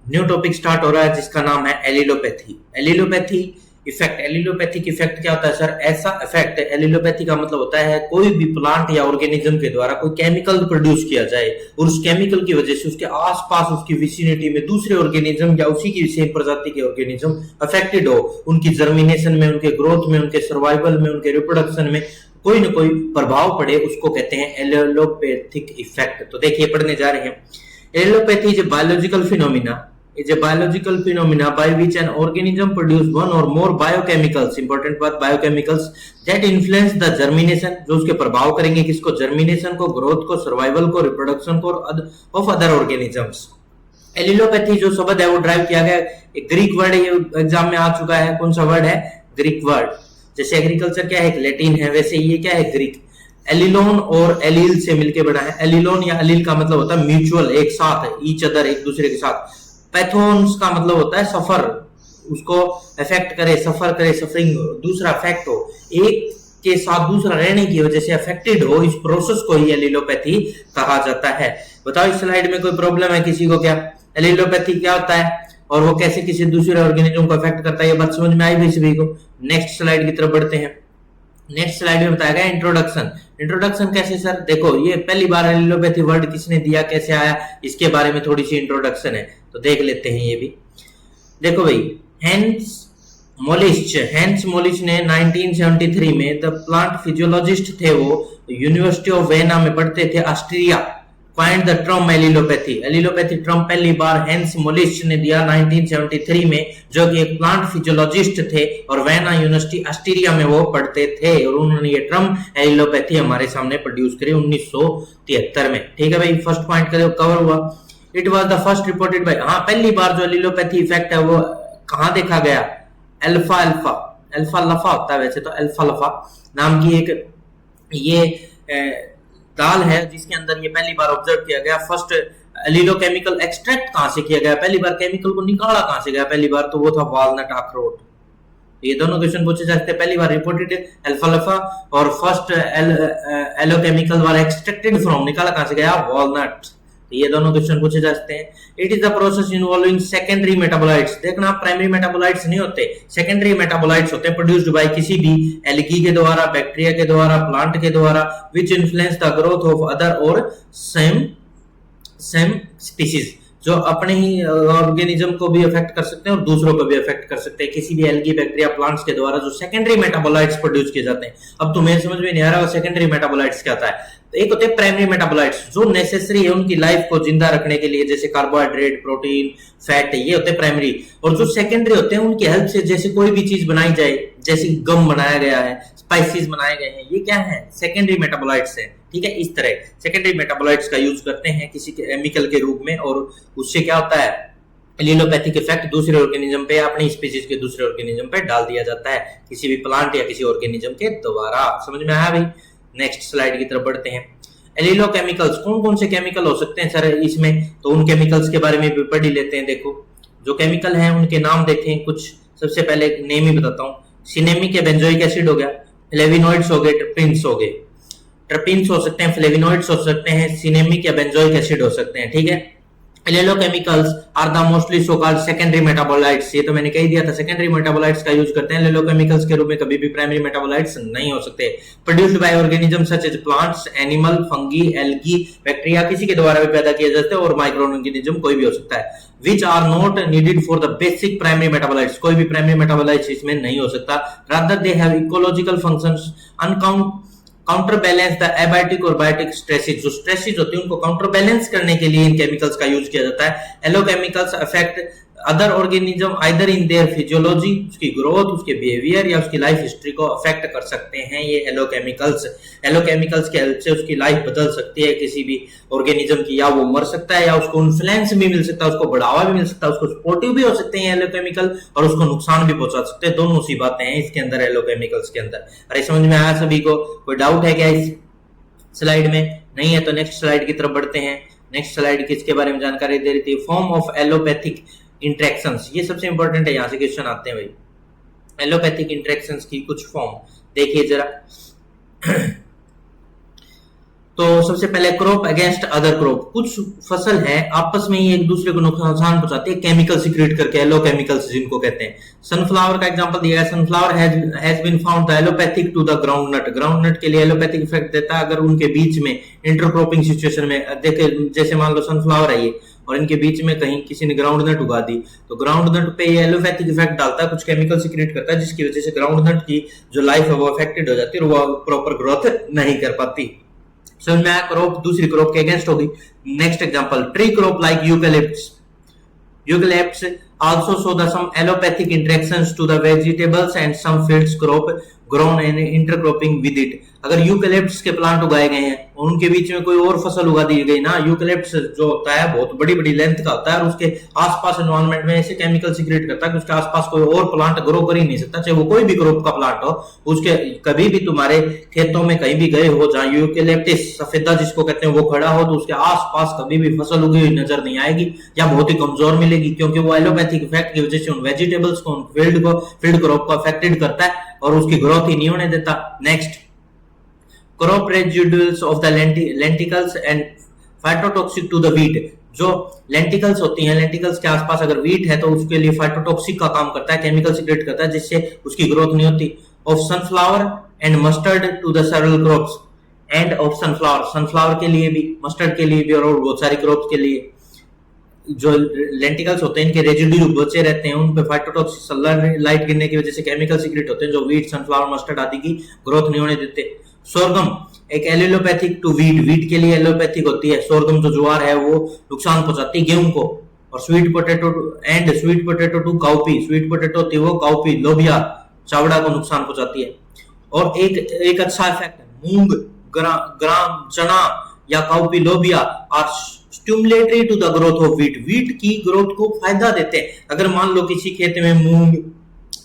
New topic start हो रहा है जिसका नाम है allelopathy. Allelopathy effect. Allelopathic effect क्या होता है सर? ऐसा इफेक्ट, एलिलोपैथी का मतलब होता है कोई भी प्लांट या ऑर्गेनिज्म के द्वारा कोई केमिकल प्रोड्यूस किया जाए और उस केमिकल की वजह से उसके आसपास उसकी विसिनिटी में दूसरे ऑर्गेनिज्म या उसी की सेम प्रजाति के ऑर्गेनिज्म अफेक्टेड हो, उनकी जर्मिनेशन में, उनके ग्रोथ में, उनके सर्वाइवल में, उनके रिप्रोडक्शन में कोई ना कोई प्रभाव पड़े, उसको कहते हैं एलिलोपैथिक इफेक्ट। तो देखिए पढ़ने जा रहे हैं। Allelopathy is a biological phenomena is a biological phenomena by which an organism produce one or more biochemicals, important बात biochemicals, that influence the germination, जो उसके प्रभाव करेंगे किसको? germination को, growth को, survival को, reproduction को of other organisms। एलिलोपैथी जो शब्द है वो ड्राइव किया गया एक ग्रीक वर्ड है, ये एग्जाम में आ चुका है। कौन सा वर्ड है? Greek word. जैसे एग्रीकल्चर क्या है? लैटिन है, वैसे ये क्या है? ग्रीक। एलिलोन और एलील से मिलके बना है। एलिलोन या एलील का मतलब होता है म्यूचुअल, एक साथ, ईच अदर, एक दूसरे के साथ। पैथोन्स का मतलब होता है सफर, उसको इफेक्ट करे, सफर करे, सफरिंग, दूसरा इफेक्ट हो, एक के साथ दूसरा रहने की वजह से अफेक्टेड हो, इस प्रोसेस को ही एलिलोपैथी कहा जाता है। बताओ इस स्लाइड में कोई प्रॉब्लम है किसी को? क्या एलिलोपैथी क्या होता है और वो कैसे किसी दूसरे ऑर्गेनिज्म को अफेक्ट करता है? ये बात समझ में आई भी सभी को? नेक्स्ट स्लाइड की तरफ बढ़ते हैं। नेक्स्ट स्लाइड में बताया गया इंट्रोडक्शन। इंट्रोडक्शन कैसे सर? देखो ये पहली बार एलिलोपैथी वर्ड किसने दिया, कैसे आया, इसके बारे में थोड़ी सी इंट्रोडक्शन है, तो देख लेते हैं ये भी। देखो भाई, हेंस मोलिच ने 1973 में, द प्लांट फिजियोलॉजिस्ट थे वो, यूनिवर्सिटी ऑफ वेना में पढ़ते थे, Austria, find the term allelopathy. Allelopathy term पहली बार हेंस मोलिच ने दिया 1973 में, जो कि एक प्लांट फिजियोलॉजिस्ट थे और वेना यूनिवर्सिटी ऑस्ट्रिया में वो पढ़ते थे, और उन्होंने ये टर्म एलिलोपैथी हमारे सामने प्रोड्यूस करी 1973 में। ठीक है भाई, फर्स्ट पॉइंट कवर हुआ। It was the first reported by, हाँ पहली बार जो एलिलोपैथी इफेक्ट है वो कहाँ देखा गया? अल्फा लफा होता है वैसे तो, अल्फा लफा नाम की एक ये दाल है जिसके अंदर ये पहली बार ऑब्जर्व किया गया। फर्स्ट एलिलोकेमिकल एक्सट्रैक्ट कहां से किया गया? पहली बार केमिकल को निकाला कहां से गया? पहली बार तो वो था वॉलनट, अखरोट। ये दोनों क्वेश्चन पूछे जा सकते हैं। पहली बार रिपोर्टेड अल्फा लफा, और फर्स्ट एलोकेमिकल वाला एक्सट्रैक्टेड फ्रॉम, निकाला कहां से गया? वॉलनट। ये दोनों क्वेश्चन पूछे जा सकते हैं। It is the process involving secondary metabolites. देखना प्राइमरी मेटाबोलाइट्स नहीं होते, सेकेंडरी मेटाबोलाइट्स होते हैं, प्रोड्यूस्ड बाय किसी भी एल्गी के द्वारा, बैक्टीरिया के द्वारा, प्लांट के द्वारा, which influence the growth of other और सेम स्पीशीज, जो अपने ही ऑर्गेनिज्म को भी अफेक्ट कर सकते हैं और दूसरों को भी अफेक्ट कर सकते हैं, किसी भी एल्गी, बैक्टीरिया, प्लांट्स के द्वारा जो सेकेंडरी मेटाबोलाइट्स प्रोड्यूस किए जाते हैं। अब तुम्हें समझ में नहीं आ रहा सेकेंडरी मेटाबोलाइट्स क्या होता है? तो एक होते हैं प्राइमरी मेटाबोलाइट्स जो नेसेसरी है उनकी लाइफ को जिंदा रखने के लिए, जैसे कार्बोहाइड्रेट, प्रोटीन, फैट, ये होते हैं प्राइमरी। और जो सेकेंडरी होते हैं उनकी हेल्प से जैसे कोई भी चीज बनाई जाए, जैसे गम बनाया गया है, स्पाइसेस बनाए गए हैं, ये क्या है? सेकेंडरी मेटाबोलाइट्स है। ठीक है, इस तरह सेकेंडरी मेटाबोलाइट्स का यूज करते हैं किसी केमिकल के रूप में, और उससे क्या होता है? एलिलोपैथिक इफेक्ट दूसरे ऑर्गेनिज्म पे, अपनी स्पीशीज के दूसरे ऑर्गेनिज्म पे डाल दिया जाता है किसी भी प्लांट या किसी ऑर्गेनिज्म के द्वारा। समझ में आया भाई? नेक्स्ट स्लाइड की तरफ बढ़ते हैं। एलिलोकेमिकल्स, कौन कौन से केमिकल हो सकते हैं सर इसमें? तो उन केमिकल्स के बारे में भी पढ़ ही लेते हैं। देखो जो केमिकल हैं उनके नाम देखें कुछ। सबसे पहले नेम ही बताता हूँ। सिनेमिक या बेंजोइक एसिड हो गया, फ्लेविनॉइड्स हो गए, टर्पिन्स हो गए। टर्पिन्स हो सकते हैं, फ्लेविनॉइड्स हो सकते हैं, सिनेमिक या बेंजोइक एसिड हो सकते हैं। ठीक है, allelochemicals are the mostly so called secondary metabolites. ये तो मैंने कह दिया था, सेकेंडरी मेटाबोलाइट्स का यूज करते हैं एलिलोकेमिकल्स के रूप में, कभी भी प्राइमरी मेटाबोलाइट्स नहीं हो सकते। Produced by organism such as plants, animal, fungi, algae, bacteria, किसी के द्वारा भी पैदा किए जाते हैं, और माइक्रो ऑर्गेनिज्म कोई भी हो सकता है। which are not needed for the basic primary metabolites, कोई भी प्राइमरी मेटाबोलाइट्स इसमें नहीं हो सकता। rather they have ecological functions counter balance the abiotic और बायोटिक स्ट्रेसेस, जो स्ट्रेसेस होती हैं उनको काउंटर बैलेंस करने के लिए इन केमिकल्स का यूज किया जाता है। Allelochemicals affect other organism either in their physiology, उसकी ग्रोथ, उसके बिहेवियर या उसकी लाइफ हिस्ट्री को अफेक्ट कर सकते हैं ये एलोकेमिकल्स। एलोकेमिकल्स के हेल्प से उसकी लाइफ बदल सकती है किसी भी ऑर्गेनिज्म की, या वो मर सकता है, या उसको इन्फ्लुएंस भी मिल सकता है, उसको बढ़ावा भी मिल सकता है, उसको सपोर्टिव भी हो सकते हैं एलोकेमिकल, और उसको नुकसान भी पहुंचा सकते हैं। दोनों सी बातें हैं इसके अंदर एलोकेमिकल्स के अंदर। अरे समझ में आया सभी को? कोई डाउट है क्या इस स्लाइड में? नहीं है तो नेक्स्ट स्लाइड की तरफ बढ़ते हैं। नेक्स्ट स्लाइड किसके बारे में जानकारी दे रही थी? फॉर्म ऑफ एलोपैथिक इंटरेक्शंस, ये सबसे इंपॉर्टेंट है, यहां से क्वेश्चन आते हैं भाई। एलोपैथिक इंटरेक्शंस की कुछ फॉर्म देखिए जरा। तो सबसे पहले क्रॉप अगेंस्ट अदर क्रॉप, कुछ फसल है आपस में ही एक दूसरे को नुकसान पहुंचाती है केमिकल सीक्रेट करके, एलो केमिकल्स जिनको कहते हैं। सनफ्लावर का एग्जांपल दिया है, sunflower has been found the allelopathic to the groundnut, groundnut के लिए एलोपैथिक इफेक्ट देता है अगर उनके बीच में इंटरक्रॉपिंग सिचुएशन में देखे, जैसे मान लो सनफ्लावर है ये और इनके बीच में कहीं किसी ने ग्राउंडनट उगा दी, तो ग्राउंडनट पे ये एलोपैथिक इफेक्ट डालता है, कुछ केमिकल सीक्रेट करता है जिसकी वजह से ग्राउंडनट की जो लाइफ है वो अफेक्टेड हो जाती है और वो प्रॉपर ग्रोथ नहीं कर पाती। समझ में आया? क्रॉप दूसरी क्रॉप के अगेंस्ट होगी। Next example, tree crop like eucalyptus, eucalyptus also show the some allopathic interactions to the vegetables and some fields crop grown and intercropping with it। अगर यूकेलिप्टस के प्लांट उगाए गए हैं और उनके बीच में कोई और फसल उगा दी गई ना, यूकेलिप्टस जो होता है बहुत बड़ी बड़ी लेंथ का होता है और उसके आसपास एनवायरनमेंट में ऐसे केमिकल सीक्रेट करता है कि उसके आसपास कोई और प्लांट ग्रो कर ही नहीं सकता, चाहे वो कोई भी क्रॉप का प्लांट हो। उसके कभी भी तुम्हारे खेतों में कहीं भी गए हो जहां यूकेलिप्टस सफेदा जिसको कहते हैं वो खड़ा हो, तो उसके आसपास कभी भी फसल उगी हुई नजर नहीं आएगी या बहुत ही कमजोर मिलेगी, क्योंकि वो एलोपैथिक इफेक्ट की वजह से उन वेजिटेबल्स को, उन फील्ड क्रॉप को अफेक्टेड करता है और उसकी ग्रोथ ही नहीं होने देता। Next, crop residuals of the lentils and phytotoxic to the wheat, जो लेंटिकल्स होती हैं, लेंटिकल्स के आसपास अगर वीट है तो उसके लिए फाइटोटॉक्सिक का काम करता है, केमिकल सीक्रेट करता है जिससे उसकी ग्रोथ नहीं होती। Of sunflower and mustard to the several crops and of sunflower, sunflower के लिए भी, मस्टर्ड के लिए भी और बहुत सारी क्रॉप्स के लिए जो लेंटिकल्स होते हैं इनके रेजिड्यू बचे रहते हैं, उन पे फाइटोटॉक्सिक सनलाइट गिरने की वजह से केमिकल सीक्रेट होते हैं जो वीट, सनफ्लावर, मस्टर्ड आदि की ग्रोथ नहीं होने देते। सोरगम एक एलोपैथिक टू वीट, वीट के लिए एलोपैथिक होती है, सोरगम जो ज्वार है वो नुकसान पहुंचाती है गेहूं को। और sweet potato and sweet potato to cowpea, sweet potato होती है वो काउपी, लोबिया, चावड़ा को नुकसान पहुंचाती है। और एक अच्छा इफेक्ट है, मूंग, ग्राम, चना या काउपी, लोबिया are stimulatory to the growth of wheat, wheat की ग्रोथ को फायदा देते हैं। अगर मान लो किसी खेत में मूंग,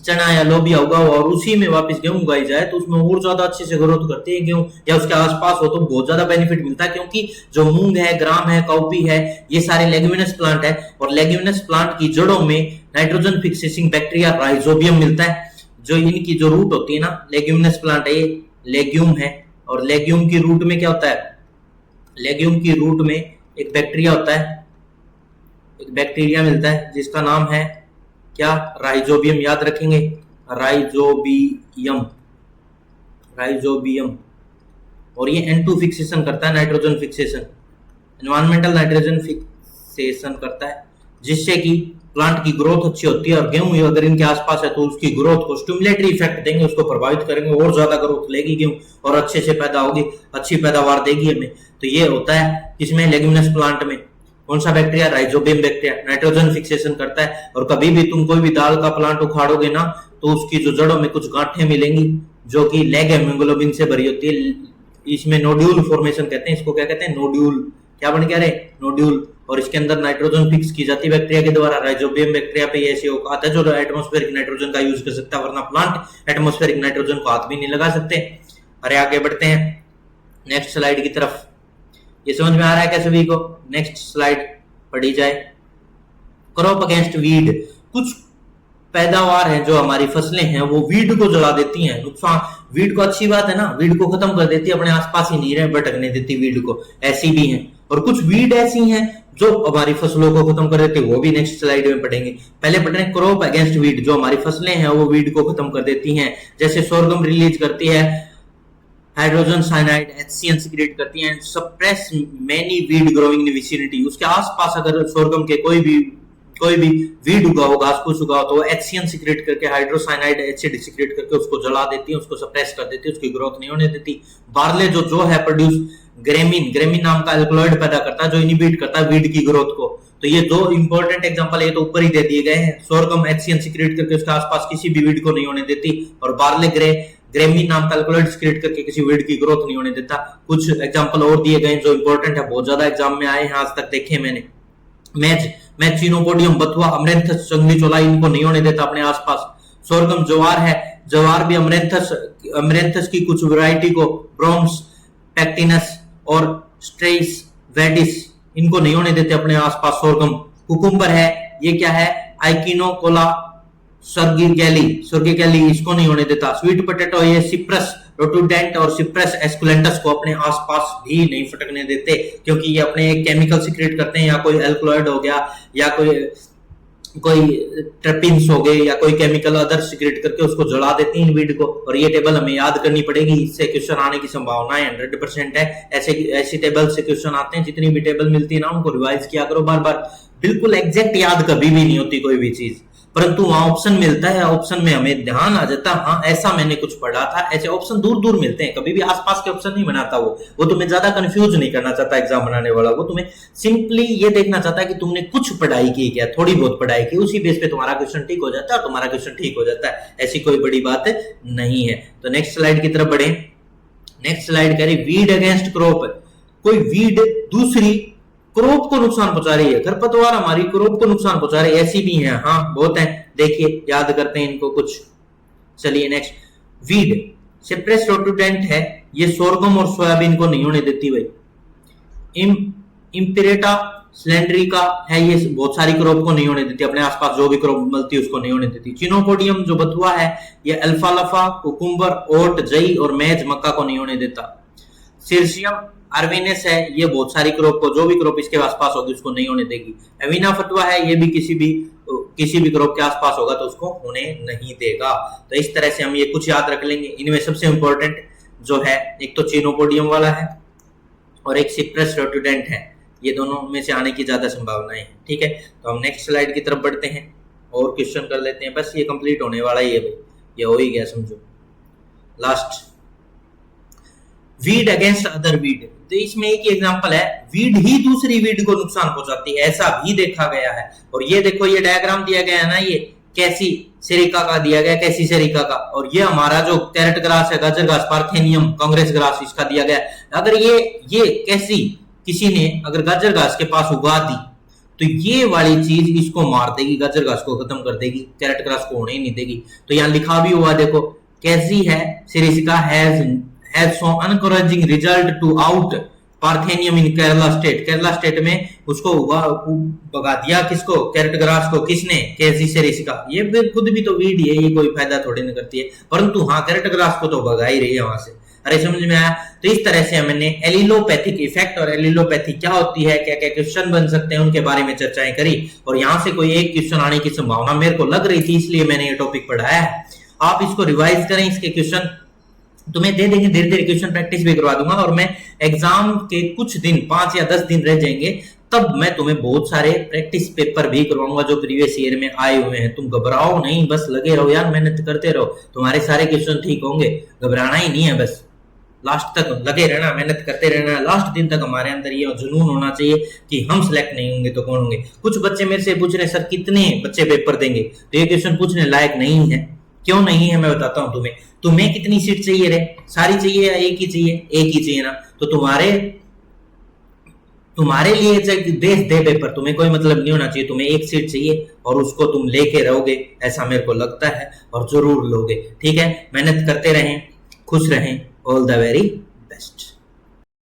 चना या लोबिया उगा हुआ और उसी में वापस गेहूं उगाई जाए तो उसमें और ज्यादा अच्छे से ग्रोथ करती है गेहूं, या उसके आसपास हो तो बहुत ज्यादा बेनिफिट मिलता है, क्योंकि जो मूंग है, ग्राम है, काउपी है, ये सारे लेग्यूमिनस प्लांट है और लेग्यूमिनस प्लांट की जड़ों में नाइट्रोजन फिक्सेसिंग बैक्टीरिया राइजोबियम मिलता है। जो इनकी जो रूट होती है ना, लेग्यूमिनस प्लांट है, ये लेग्यूम है और लेग्यूम की रूट में क्या होता है, लेग्यूम की रूट में एक बैक्टीरिया होता है, एक बैक्टीरिया मिलता है जिसका नाम है क्या, राइजोबियम, याद रखेंगे, राइजोबियम, राइजोबियम। और ये N2 फिक्सेशन करता है, nitrogen fixation, environmental nitrogen fixation करता है, जिससे कि प्लांट की ग्रोथ अच्छी होती है। और गेहूं अगर इनके आसपास है तो उसकी ग्रोथ को स्टिमुलेटरी इफेक्ट देंगे, उसको प्रभावित करेंगे, और ज्यादा ग्रोथ लेगी गेहूं और अच्छे से पैदा होगी, अच्छी पैदावार देगी हमें। तो ये होता है किसमें, लेग्यूमिनस प्लांट में। कौन सा bacteria, rhizobium bacteria, nitrogen fixation करता है। और कभी भी तुम कोई भी दाल का प्लांट उखाड़ोगे ना तो उसकी जो जड़ों में कुछ गांठें मिलेंगी जो कि लेग हेमोग्लोबिन से भरी होती है, इसमें नोड्यूल फॉर्मेशन कहते हैं, इसको क्या कहते हैं, नोड्यूल। क्या बन गया रे, नोड्यूल। और इसके अंदर नाइट्रोजन फिक्स की जाती है बैक्टीरिया के द्वारा। राइजोबियम बैक्टीरिया पे ऐसे आता है जो एटमॉस्फेरिक नाइट्रोजन का यूज कर सकता है, वरना प्लांट एटमॉस्फेरिक नाइट्रोजन को हाथ भी नहीं लगा सकते। अरे आगे बढ़ते हैं नेक्स्ट स्लाइड की तरफ। ये समझ में आ रहा है क्या सभी को? नेक्स्ट स्लाइड पढ़ी जाए। क्रॉप अगेंस्ट वीड, कुछ पैदावार है जो हमारी फसलें हैं वो वीड को जला देती हैं, नुकसान। वीड को अच्छी बात है ना, वीड को खत्म कर देती है, अपने आसपास ही नहीं रहे भटकने देती वीड को, ऐसी भी हैं। और कुछ वीड ऐसी हैं जो हमारी फसलों को खत्म कर देती है, वो भी नेक्स्ट स्लाइड में पढ़ेंगे। पहले पढ़ रहे हैं क्रॉप अगेंस्ट वीड, जो हमारी फसलें हैं वो वीड को खत्म कर देती हैं। जैसे सोरगम रिलीज करती है हाइड्रोजन साइनाइड, HCN सीक्रेट करती हैं, suppress many weed growing in vicinity. उसके आसपास अगर सोरगम के कोई भी वीड उगा हो, घास फूस उगा हो, तो वो HCN सीक्रेट करके, हाइड्रोसाइनाइड एसिड सीक्रेट करके उसको जला देती है, उसको सप्रेस कर देती है, उसकी ग्रोथ नहीं होने देती। बार्ले जो है प्रोड्यूस ग्रेमिन नाम का एल्कलॉइड पैदा करता है जो इनिबिट करता है वीड की ग्रोथ को। तो ये दो इंपॉर्टेंट एग्जांपल ये तो ऊपर ही दे दिए गए हैं। सोरगम HCN सीक्रेट करके उसके आसपास किसी भी वीड को नहीं होने देती, और बार्ले ग्रेमिन नाम का एल्कलॉइड सीक्रेट करके किसी वीड की ग्रोथ नहीं होने देता। कुछ एग्जांपल और दिए गए जो इंपॉर्टेंट है, बहुत ज्यादा एग्जाम में आए हैं आज तक, देखे मैंने। मैच चीनोपोडियम, बथुआ, अमरेंथस, जंगली चोला, इनको नहीं होने देता अपने आसपास। सोरगम ज्वार है, ज्वार भी अमरेंथस की कुछ वैरायटी को, ब्रोम्स, पैक्टिनस और स्ट्रेस वेडिस, इनको नहीं होने देते अपने आसपास सोरगम। कुकुम्बर है, ये क्या है, आइकिनोकोला सर्गिकैली इसको नहीं होने देता। स्वीट पोटैटो ये सिप्रस रोटुडेंट और सिप्रस एस्कुलेंटस को अपने आसपास भी नहीं फटकने देते, क्योंकि ये अपने एक केमिकल सिक्रेट करते हैं, या कोई एल्कलॉइड हो गया, या कोई ट्रेपिन्स हो गए, या कोई केमिकल अदर सिक्रेट करके उसको जला देते हैं वीड को। और ये टेबल हमें याद करनी पड़ेगी, इससे क्वेश्चन आने की संभावना 100% है। ऐसे टेबल से क्वेश्चन आते हैं, जितनी भी टेबल मिलती है ना उनको रिवाइज किया करो बार बार। बिल्कुल एग्जैक्ट याद कभी भी नहीं होती कोई भी चीज, परंतु वहां ऑप्शन मिलता है, ऑप्शन में हमें ध्यान आ जाता है, हाँ ऐसा मैंने कुछ पढ़ा था। ऐसे ऑप्शन दूर दूर मिलते हैं, कभी भी आसपास के ऑप्शन नहीं बनाता वो तुम्हें ज्यादा कंफ्यूज नहीं करना चाहता एग्जाम बनाने वाला। वो तुम्हें सिंपली ये देखना चाहता है कि तुमने कुछ पढ़ाई की क्या, थोड़ी बहुत पढ़ाई की, उसी बेस पे तुम्हारा क्वेश्चन ठीक हो जाता है और तुम्हारा क्वेश्चन ठीक हो जाता है। ऐसी कोई बड़ी बात नहीं है। तो नेक्स्ट स्लाइड की तरफ बढ़े। नेक्स्ट स्लाइड कह रही वीड अगेंस्ट क्रॉप। कोई वीड दूसरी क्रॉप को नुकसान पहुंचा रही है, खरपतवार हमारी क्रॉप को नुकसान पहुंचा रही है, ऐसी भी है, हाँ बहुत है। देखिए याद करते हैं इनको कुछ। चलिए नेक्स्ट, वीड सिप्रेस रोटुडेंट है, ये सोरगम और सोयाबीन को नहीं होने देती भाई। इम्पिरेटा स्लेंड्रिका है, ये बहुत सारी क्रॉप को नहीं होने देती, अपने आसपास जो भी क्रॉप मिलती है उसको नहीं होने देती। चिनोपोडियम जो बथुआ है, ये अल्फाल्फा, कुकुम्बर, ओट, जई और मैज मक्का को नहीं होने देता। सिरसियम आर्वेनेस है, ये बहुत सारी क्रॉप को, जो भी क्रॉप इसके आसपास होगी उसको नहीं होने देगी। एविना फतवा है, ये भी किसी भी क्रॉप के आसपास होगा तो उसको होने नहीं देगा। तो इस तरह से हम ये कुछ याद रख लेंगे। इनमें सबसे इंपॉर्टेंट जो है, एक तो चिनोपोडियम वाला है और एक सिप्रस रोटुडेंट है, ये दोनों में से आने की ज्यादा संभावनाएं हैं। ठीक है, तो हम नेक्स्ट स्लाइड की तरफ बढ़ते हैं और क्वेश्चन कर लेते हैं। बस ये कंप्लीट होने वाला ही है भाई, ये हो ही गया समझो। Last, weed against other weed. तो इसमें एक एग्जांपल है, वीड ही दूसरी वीड को नुकसान पहुंचाती है, ऐसा भी देखा गया है। और ये देखो, ये डायग्राम दिया गया है ना, ये कैसी सेरिका का दिया गया, कैसी सेरिका का, और ये हमारा जो कैरेट ग्रास है, गाजर घास, पार्थेनियम, कांग्रेस ग्रास, इसका दिया गया। अगर ये कैसी किसी ने अगर गाजर घास के पास उगा दी तो ये वाली चीज इसको मार देगी, गाजर घास को खत्म कर देगी, कैरेट ग्रास को होने ही नहीं देगी। तो यहाँ लिखा भी हुआ देखो, कैसी है सेरिका has shown encouraging result to out parthenium in Kerala state. Kerala state में उसको भगा दिया, किसको, कैरेट ग्रास को, किसने, कैसी सेरिका। ये खुद भी तो वीड है, ये कोई फायदा थोड़ी नहीं करती है, परंतु हाँ कैरेट ग्रास को तो भगा ही रही है वहां से। अरे समझ में आया। तो इस तरह से हमने एलिलोपैथिक इफेक्ट और एलिलोपैथी क्या होती है, क्या क्या क्वेश्चन बन सकते हैं, उनके बारे में चर्चाएं करी। और यहाँ से कोई एक क्वेश्चन आने की संभावना मेरे को लग रही थी, इसलिए मैंने ये टॉपिक पढ़ाया है। आप इसको रिवाइज करें, इसके क्वेश्चन तुम्हें दे देंगे, धीरे धीरे क्वेश्चन प्रैक्टिस भी करवा दूंगा। और मैं एग्जाम के कुछ दिन, 5 या 10 दिन रह जाएंगे, तब मैं तुम्हें बहुत सारे प्रैक्टिस पेपर भी करवाऊंगा जो प्रीवियस ईयर में आए हुए हैं। तुम घबराओ नहीं, बस लगे रहो यार, मेहनत करते रहो, तुम्हारे सारे क्वेश्चन ठीक होंगे। घबराना ही नहीं है, बस लास्ट तक लगे रहना, मेहनत करते रहना। लास्ट दिन तक हमारे अंदर ये जुनून होना चाहिए कि हम सिलेक्ट नहीं होंगे तो कौन होंगे। कुछ बच्चे मेरे से पूछ रहे सर कितने बच्चे पेपर देंगे, तो ये क्वेश्चन पूछने लायक नहीं है। क्यों नहीं है मैं बताता हूं तुम्हें कितनी सीट चाहिए रे, सारी चाहिए या एक ही चाहिए? एक ही चाहिए ना, तो तुम्हारे लिए देश दे पेपर, तुम्हें कोई मतलब नहीं होना चाहिए, तुम्हें एक सीट चाहिए और उसको तुम लेके रहोगे, ऐसा मेरे को लगता है, और जरूर लोगे। ठीक है, मेहनत करते रहें, खुश रहें, ऑल द वेरी बेस्ट।